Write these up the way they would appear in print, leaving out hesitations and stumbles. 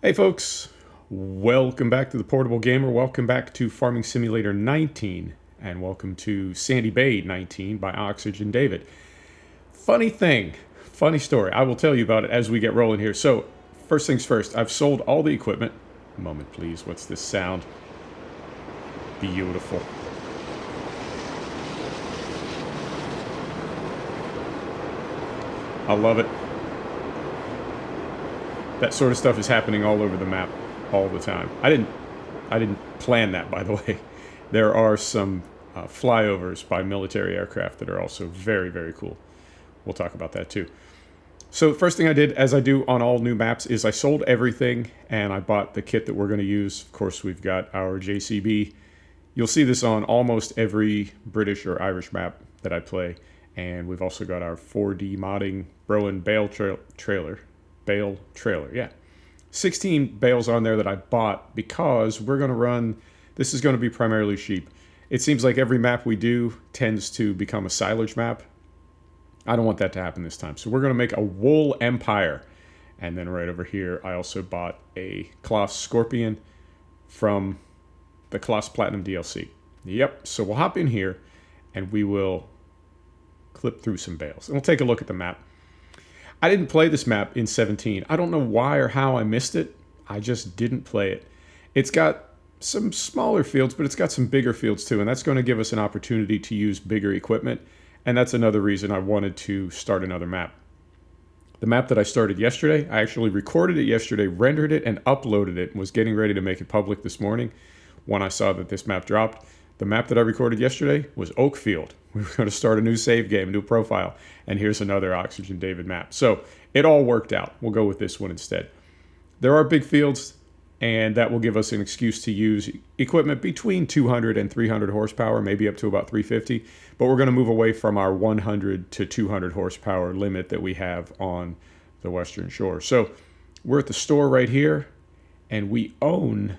Hey folks, welcome back to the Portable Gamer. Welcome back to Farming Simulator 19, and welcome to Sandy Bay 19 by Oxygen David. Funny story. I will tell you about it as we get rolling here. So, first things first, I've sold all the equipment. A moment, please. What's this sound? Beautiful. I love it. That sort of stuff is happening all over the map all the time. I didn't plan that, by the way. There are some flyovers by military aircraft that are also very, very cool. We'll talk about that too. So the first thing I did, as I do on all new maps, is I sold everything and I bought the kit that we're going to use. Of course, we've got our JCB. You'll see this on almost every British or Irish map that I play. And we've also got our 4D modding Broen bale trailer, yeah. 16 bales on there that I bought because we're going to run, this is going to be primarily sheep. It seems like every map we do tends to become a silage map. I don't want that to happen this time. So we're going to make a wool empire. And then right over here, I also bought a Kloss Scorpion from the Kloss Platinum DLC. Yep, so we'll hop in here and we will clip through some bales. And we'll take a look at the map. I didn't play this map in 17. I don't know why or how I missed it. I just didn't play it. It's got some smaller fields, but it's got some bigger fields too, and that's going to give us an opportunity to use bigger equipment, and that's another reason I wanted to start another map. The map that I started yesterday, I actually recorded it yesterday, rendered it, and uploaded it, and was getting ready to make it public this morning when I saw that this map dropped. The map that I recorded yesterday was Oakfield. We were going to start a new save game, a new profile, and here's another Oxygen David map. So it all worked out. We'll go with this one instead. There are big fields, and that will give us an excuse to use equipment between 200 and 300 horsepower, maybe up to about 350, but we're going to move away from our 100 to 200 horsepower limit that we have on the Western Shore. So we're at the store right here, and we own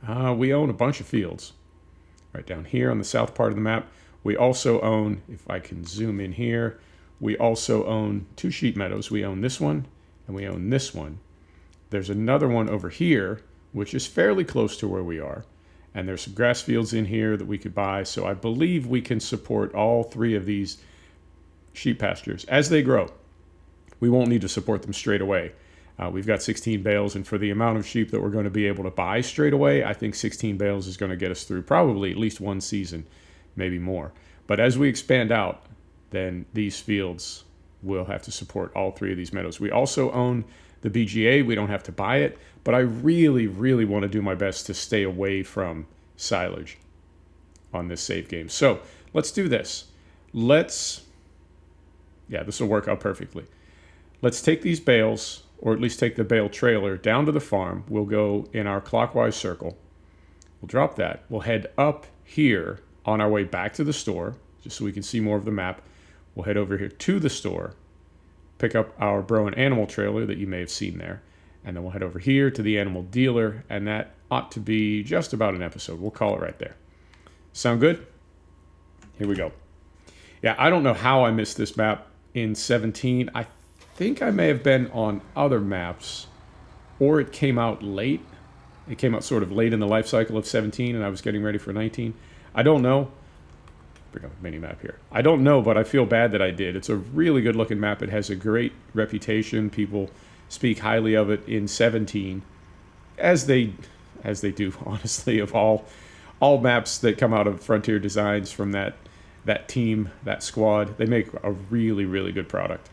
a bunch of fields. Right down here on the south part of the map, we also own, if I can zoom in here, we also own 2 sheep meadows. We own this one, and we own this one. There's another one over here, which is fairly close to where we are. And there's some grass fields in here that we could buy. So I believe we can support all 3 of these sheep pastures as they grow. We won't need to support them straight away. We've got 16 bales, and for the amount of sheep that we're going to be able to buy straight away, I think 16 bales is going to get us through probably at least one season, maybe more. But as we expand out, then these fields will have to support all 3 of these meadows. We also own the BGA. We don't have to buy it, but I really, really want to do my best to stay away from silage on this save game. So let's do this. This will work out perfectly. Let's take these bales, or at least take the bale trailer down to the farm. We'll go in our clockwise circle. We'll drop that. We'll head up here on our way back to the store, just so we can see more of the map. We'll head over here to the store, pick up our Broen animal trailer that you may have seen there, and then we'll head over here to the animal dealer, and that ought to be just about an episode. We'll call it right there. Sound good? Here we go. Yeah, I don't know how I missed this map in 17. I think I may have been on other maps, or it came out late. It came out sort of late in the life cycle of 17, and I was getting ready for 19. I don't know. Bring up a mini map here. I don't know, but I feel bad that I did. It's a really good looking map. It has a great reputation. People speak highly of it in 17, as they do, honestly, of all maps that come out of Frontier Designs from that team, that squad. They make a really, really good product.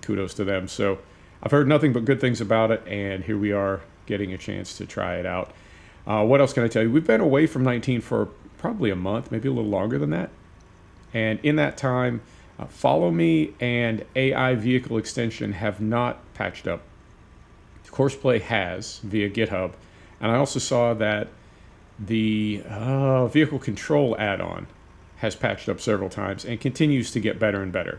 Kudos to them. So I've heard nothing but good things about it, and here we are getting a chance to try it out. What else can I tell you? We've been away from 19 for probably a month, maybe a little longer than that. And in that time, Follow Me and AI Vehicle Extension have not patched up. Courseplay has via GitHub. And I also saw that the Vehicle Control add-on has patched up several times and continues to get better and better.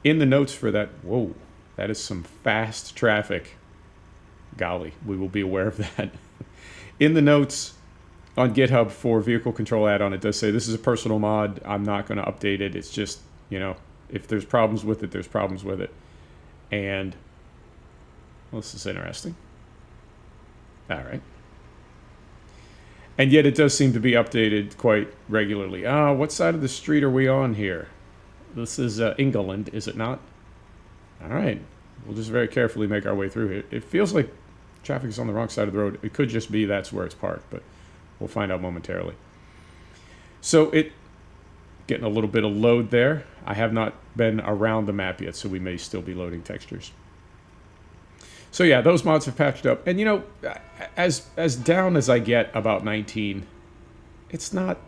In the notes for that, whoa, that is some fast traffic. Golly, we will be aware of that. In the notes on GitHub for Vehicle Control add-on, it does say this is a personal mod. I'm not going to update it. It's just, if there's problems with it, there's problems with it. And well, this is interesting. All right. And yet it does seem to be updated quite regularly. What side of the street are we on here? This is England, is it not? All right. We'll just very carefully make our way through here. It feels like traffic is on the wrong side of the road. It could just be that's where it's parked, but we'll find out momentarily. So it getting a little bit of load there. I have not been around the map yet, so we may still be loading textures. So yeah, those mods have patched up. And you know, as down as I get about 19, it's not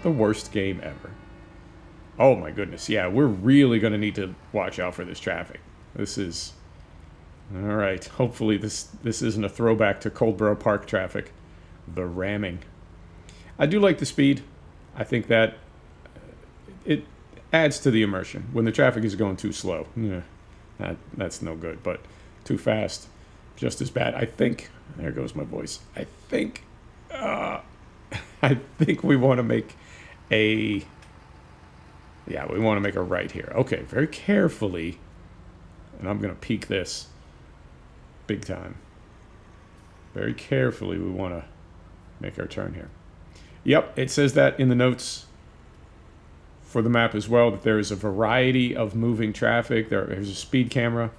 the worst game ever. Oh my goodness, yeah, we're really going to need to watch out for this traffic. This is... Alright, hopefully this isn't a throwback to Coldborough Park traffic. The ramming. I do like the speed. I think that it adds to the immersion. When the traffic is going too slow, that's no good. But too fast, just as bad. I think... There goes my voice. I think we want to make a... Yeah, we want to make a right here. Okay, very carefully. And I'm going to peek this big time. Very carefully, we want to make our turn here. Yep, it says that in the notes for the map as well, that there is a variety of moving traffic. There's a speed camera,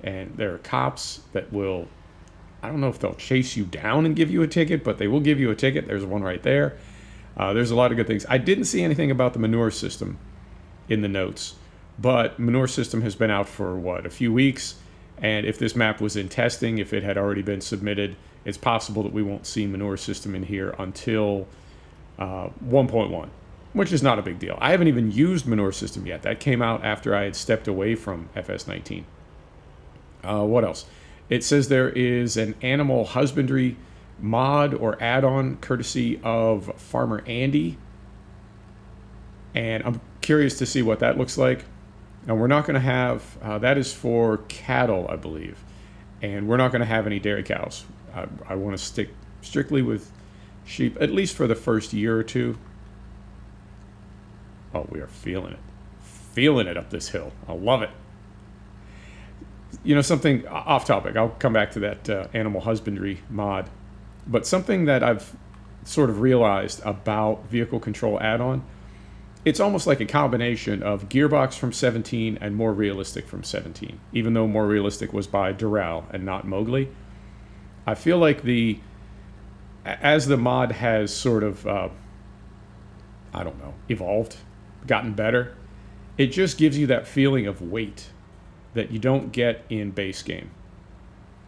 and there are cops that will... I don't know if they'll chase you down and give you a ticket, but they will give you a ticket. There's one right there. There's a lot of good things. I didn't see anything about the manure system in the notes, but manure system has been out for what, a few weeks, and if this map was in testing, if it had already been submitted, it's possible that we won't see manure system in here until 1.1, which is not a big deal. I haven't even used manure system yet. That came out after I had stepped away from FS19. What else? It says there is an animal husbandry mod or add-on courtesy of Farmer Andy, and I'm curious to see what that looks like. And we're not going to have, that is for cattle, I believe. And we're not going to have any dairy cows. I want to stick strictly with sheep, at least for the first year or two. Oh, we are feeling it. Feeling it up this hill. I love it. You know, something off topic. I'll come back to that animal husbandry mod. But something that I've sort of realized about vehicle control add-on, it's almost like a combination of Gearbox from 17 and More Realistic from 17, even though More Realistic was by Doral and not Mowgli. I feel like as the mod has sort of, I don't know, evolved, gotten better, it just gives you that feeling of weight that you don't get in base game.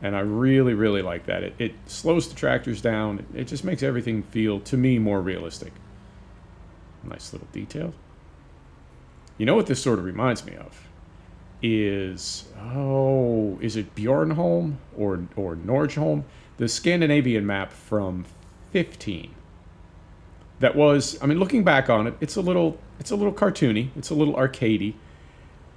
And I really, really like that. It slows the tractors down. It just makes everything feel, to me, more realistic. Nice little detail. You know what this sort of reminds me of? Is it Bjornholm or Norgeholm? The Scandinavian map from 15. That was, I mean, looking back on it, it's a little cartoony. It's a little arcadey.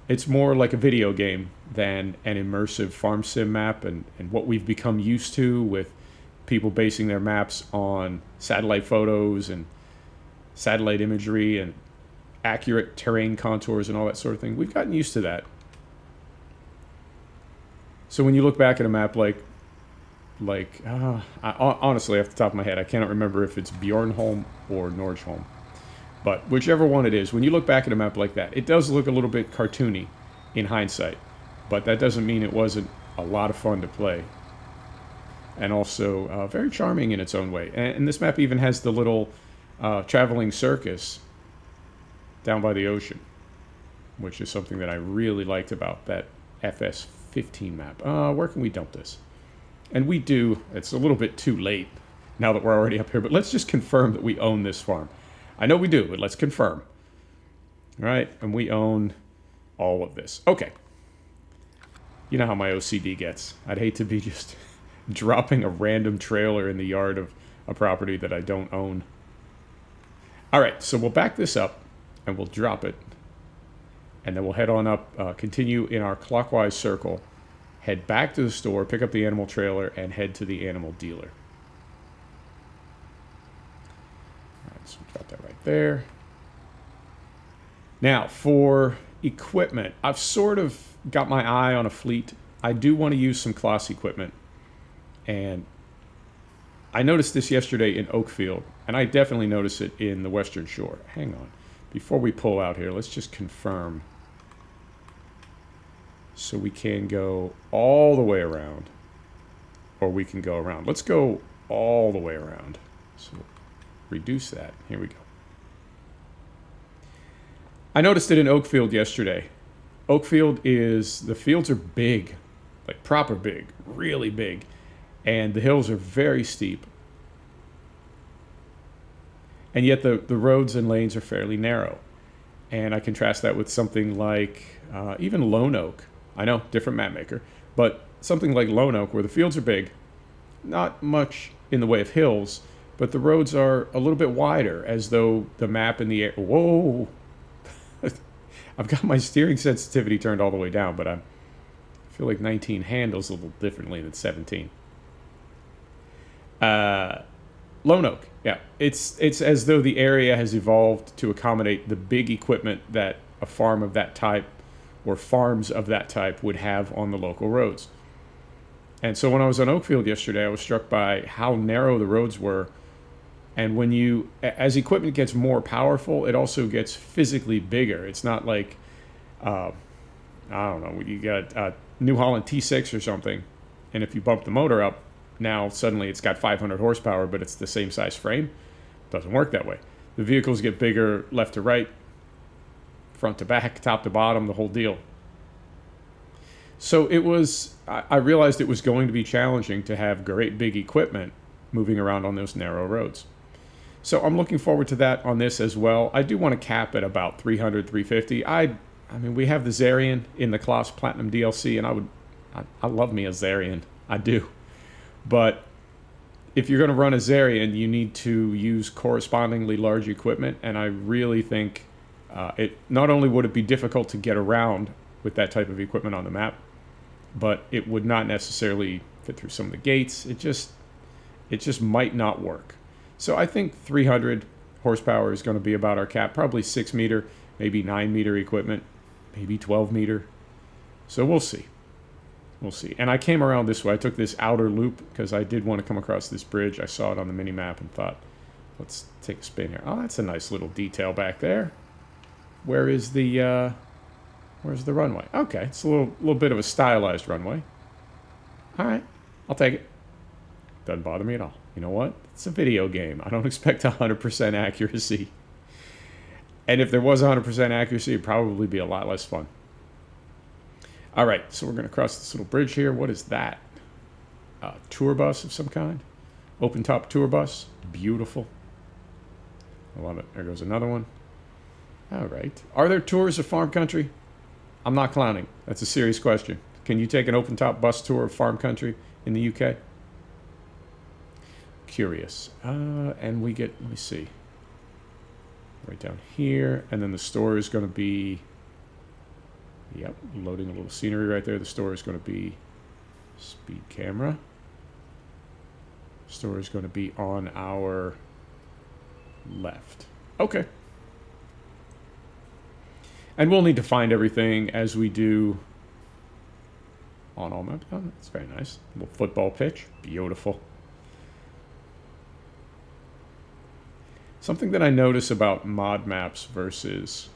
It's more like a video game than an immersive farm sim map, and what we've become used to with people basing their maps on satellite photos and satellite imagery and accurate terrain contours and all that sort of thing. We've gotten used to that. So when you look back at a map honestly, off the top of my head, I cannot remember if it's Bjornholm or Norgeholm. But whichever one it is, when you look back at a map like that, it does look a little bit cartoony in hindsight. But that doesn't mean it wasn't a lot of fun to play. And also very charming in its own way. And this map even has the little traveling circus down by the ocean, which is something that I really liked about that FS15 map. Where can we dump this? And we do. It's a little bit too late now that we're already up here, but let's just confirm that we own this farm. I know we do, but let's confirm. All right, and we own all of this. Okay. You know how my OCD gets. I'd hate to be just dropping a random trailer in the yard of a property that I don't own. All right, so we'll back this up, and we'll drop it. And then we'll head on up, continue in our clockwise circle, head back to the store, pick up the animal trailer, and head to the animal dealer. All right, so we'll drop that right there. Now, for equipment, I've sort of got my eye on a fleet. I do want to use some Kloss equipment. And I noticed this yesterday in Oakfield, and I definitely noticed it in the Western Shore. Hang on. Before we pull out here, let's just confirm. So we can go all the way around, or we can go around. Let's go all the way around. So reduce that. Here we go. I noticed it in Oakfield yesterday. Oakfield the fields are big, like proper big, really big. And the hills are very steep. And yet the roads and lanes are fairly narrow. And I contrast that with something like even Lone Oak. I know, different map maker. But something like Lone Oak, where the fields are big, not much in the way of hills, but the roads are a little bit wider, as though the map in the air... Whoa! I've got my steering sensitivity turned all the way down, but I feel like 19 handles a little differently than 17. Lone Oak, yeah. It's as though the area has evolved to accommodate the big equipment that a farm of that type or farms of that type would have on the local roads. And so when I was on Oakfield yesterday, I was struck by how narrow the roads were. And when as equipment gets more powerful, it also gets physically bigger. It's not like, I don't know, you got a New Holland T6 or something, and if you bump the motor up, now suddenly it's got 500 horsepower, but it's the same size frame. Doesn't work that way. The vehicles get bigger left to right, front to back, top to bottom, the whole deal. So I realized it was going to be challenging to have great big equipment moving around on those narrow roads. So I'm looking forward to that on this as well. I do want to cap at about 300, 350. I mean, we have the Zarian in the Kloss Platinum DLC, and I love me a Zarian. I do. But if you're going to run a Zarian, you need to use correspondingly large equipment, and I really think not only would it be difficult to get around with that type of equipment on the map, but it would not necessarily fit through some of the gates. It just might not work. So I think 300 horsepower is going to be about our cap. Probably 6 meter, maybe 9 meter equipment, maybe 12 meter. So we'll see. We'll see. And I came around this way. I took this outer loop because I did want to come across this bridge. I saw it on the mini map and thought, let's take a spin here. Oh, that's a nice little detail back there. Where's the runway? Okay, it's a little bit of a stylized runway. All right, I'll take it. Doesn't bother me at all. You know what? It's a video game. I don't expect 100% accuracy. And if there was 100% accuracy, it'd probably be a lot less fun. All right, so we're going to cross this little bridge here. What is that? A tour bus of some kind? Open top tour bus. Beautiful. I love it. There goes another one. All right. Are there tours of farm country? I'm not clowning. That's a serious question. Can you take an open top bus tour of farm country in the UK? Curious. And we get, let me see, right down here, and then the store is going to be, yep, loading a little scenery right there. The store is going to be speed camera. Store is going to be on our left. Okay. And we'll need to find everything as we do on all maps. Oh, that's very nice. A little football pitch. Beautiful. Something that I notice about mod maps versus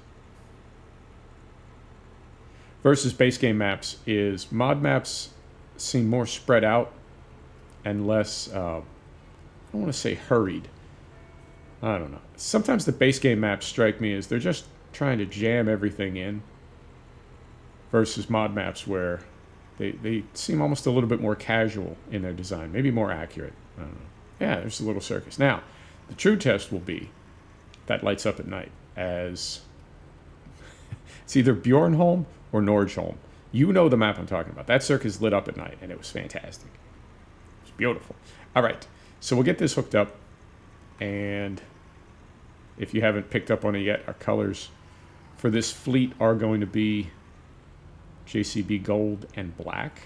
base game maps is mod maps seem more spread out and less, I don't want to say hurried. I don't know. Sometimes the base game maps strike me as they're just trying to jam everything in versus mod maps where they seem almost a little bit more casual in their design, maybe more accurate. I don't know. Yeah, there's a little circus. Now, the true test will be that lights up at night as it's either Bjornholm or Nordholm. You know the map I'm talking about. That circus lit up at night, and it was fantastic. It was beautiful. All right, so we'll get this hooked up, and if you haven't picked up on it yet, our colors for this fleet are going to be JCB gold and black.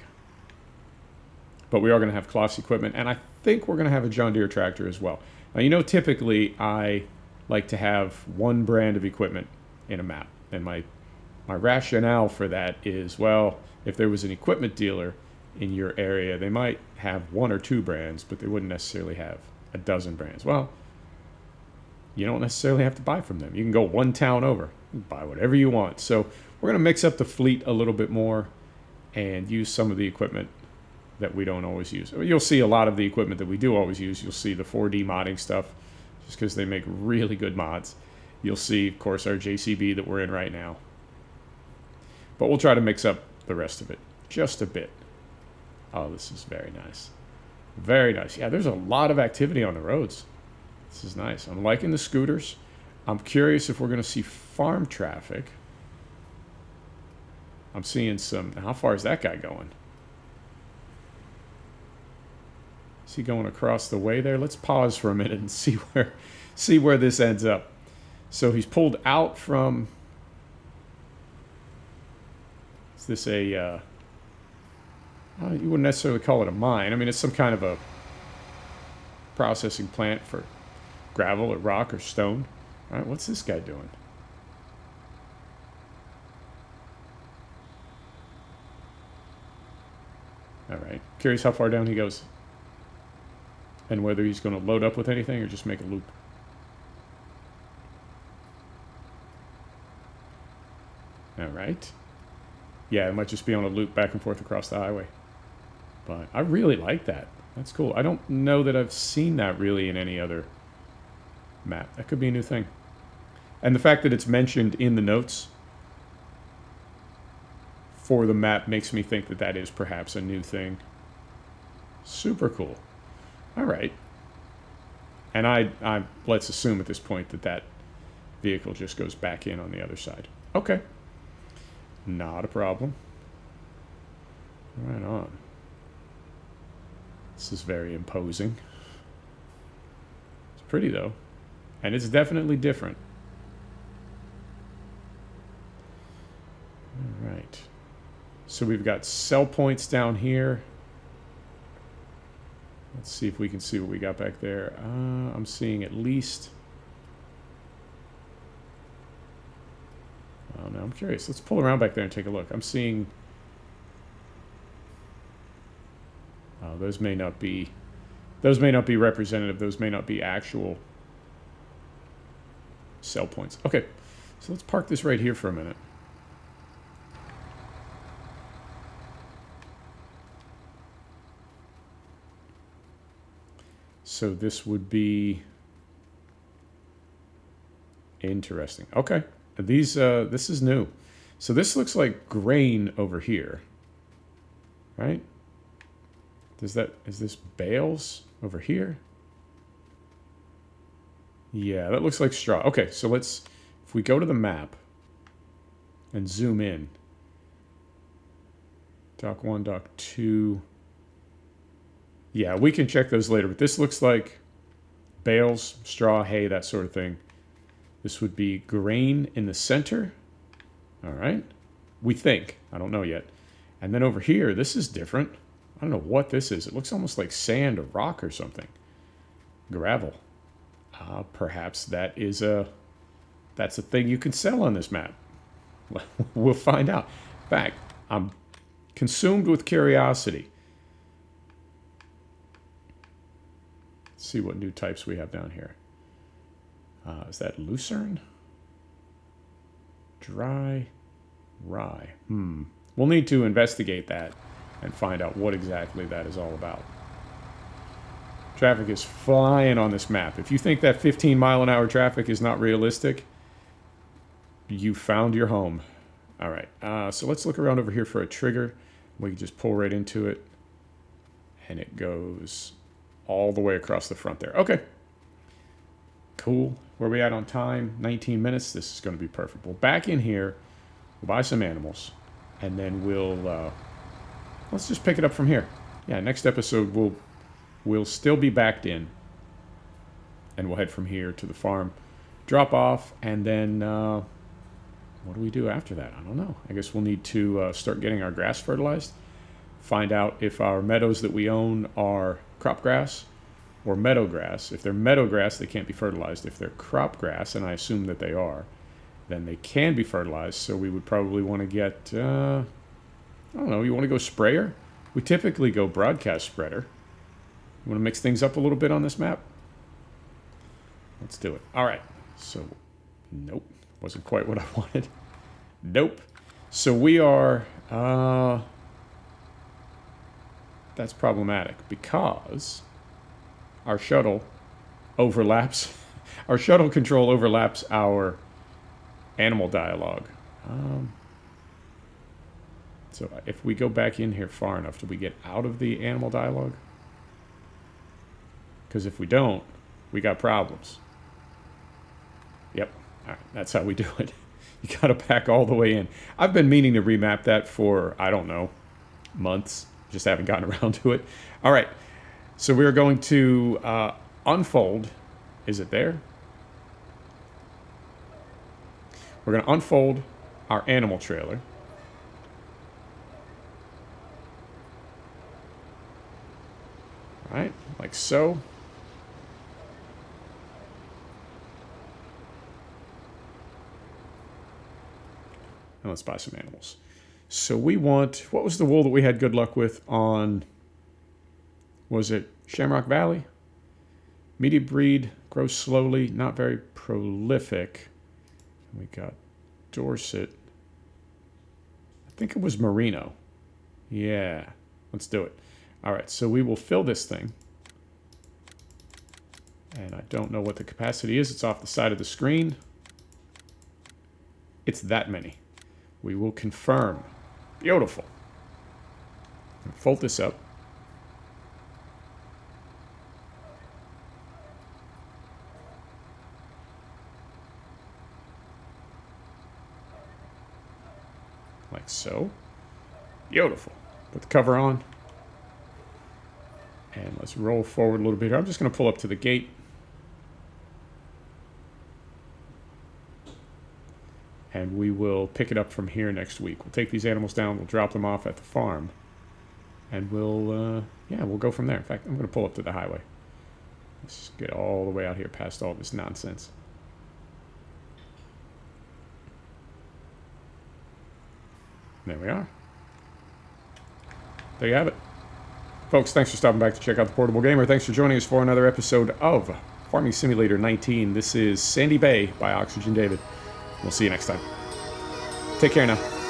But we are going to have Kloss equipment, and I think we're going to have a John Deere tractor as well. Now, you know, typically I like to have one brand of equipment in a map. And my rationale for that is, well, if there was an equipment dealer in your area. They might have 1 or 2 brands, but they wouldn't necessarily have a dozen brands. Well, you don't necessarily have to buy from them. You can go one town over and buy whatever you want. So we're going to mix up the fleet a little bit more and use some of the equipment that we don't always use. You'll see a lot of the equipment that we do always use. You'll see the 4D modding stuff just because they make really good mods. You'll see, of course, our JCB that we're in right now. But we'll try to mix up the rest of it just a bit. Oh, this is very nice. Very nice. Yeah, there's a lot of activity on the roads. This is nice. I'm liking the scooters. I'm curious if we're going to see farm traffic. I'm seeing some... How far is that guy going? Is he going across the way there? Let's pause for a minute and see where this ends up. So he's pulled out from... Is this a... you wouldn't necessarily call it a mine. I mean, it's some kind of a processing plant for gravel or rock or stone. All right, what's this guy doing? All right, curious how far down he goes and whether he's going to load up with anything or just make a loop. All right. Yeah, it might just be on a loop back and forth across the highway. But I really like that. That's cool. I don't know that I've seen that really in any other map. That could be a new thing. And the fact that it's mentioned in the notes for the map makes me think that that is perhaps a new thing. Super cool. All right. And I let's assume at this point that that vehicle just goes back in on the other side. Okay. Not a problem. Right on. This is very imposing. It's pretty though. And it's definitely different. All right. So we've got sell points down here. Let's see if we can see what we got back there. I'm seeing at least... Oh no, I'm curious. Let's pull around back there and take a look. I'm seeing... Oh, those may not be representative. Those may not be actual sell points. Okay, so let's park this right here for a minute. So this would be interesting. Okay, these this is new. So this looks like grain over here, right? Is this bales over here? Yeah, that looks like straw. Okay, so if we go to the map and zoom in. Dock 1, Dock 2. Yeah, we can check those later, but this looks like bales, straw, hay, that sort of thing. This would be grain in the center. All right. We think. I don't know yet. And then over here, this is different. I don't know what this is. It looks almost like sand or rock or something. Gravel. Perhaps that's a thing you can sell on this map. We'll find out. In fact, I'm consumed with curiosity. Let's see what new types we have down here. Is that lucerne? Dry rye. We'll need to investigate that and find out what exactly that is all about. Traffic is flying on this map. If you think that 15-mile-an-hour traffic is not realistic, you found your home. All right, so let's look around over here for a trigger. We can just pull right into it, and it goes all the way across the front there. Okay, cool. Where are we at on time? 19 minutes. This is going to be perfect. We'll back in here, we'll buy some animals, and then let's just pick it up from here. Yeah, next episode we'll still be backed in, and we'll head from here to the farm, drop off, and then what do we do after that? I don't know. I guess we'll need to start getting our grass fertilized, find out if our meadows that we own are crop grass or meadow grass. If they're meadow grass, they can't be fertilized. If they're crop grass, and I assume that they are, then they can be fertilized. So we would probably want to get, I don't know, you want to go sprayer? We typically go broadcast spreader. Want to mix things up a little bit on this map? Let's do it. All right. So, nope. Wasn't quite what I wanted. Nope. So we are... that's problematic because our shuttle overlaps. Our shuttle control overlaps our animal dialogue. So if we go back in here far enough, do we get out of the animal dialogue? Because if we don't, we got problems. Yep. All right. That's how we do it. You got to pack all the way in. I've been meaning to remap that for, I don't know, months. Just haven't gotten around to it. All right. So we're going to unfold. Is it there? We're going to unfold our animal trailer. All right. Like so. And let's buy some animals. So we want, what was the wool that we had good luck with on, was it Shamrock Valley? Medium breed, grows slowly, not very prolific. We got Dorset. I think it was Merino. Yeah, let's do it. All right, so we will fill this thing. And I don't know what the capacity is. It's off the side of the screen. It's that many. We will confirm. Beautiful. Fold this up. Like so. Beautiful. Put the cover on. And let's roll forward a little bit here. I'm just going to pull up to the gate. And we will pick it up from here next week. We'll take these animals down. We'll drop them off at the farm. And we'll go from there. In fact, I'm going to pull up to the highway. Let's get all the way out here past all this nonsense. There we are. There you have it. Folks, thanks for stopping back to check out The Portable Gamer. Thanks for joining us for another episode of Farming Simulator 19. This is Sandy Bay by Oxygen David. We'll see you next time. Take care now.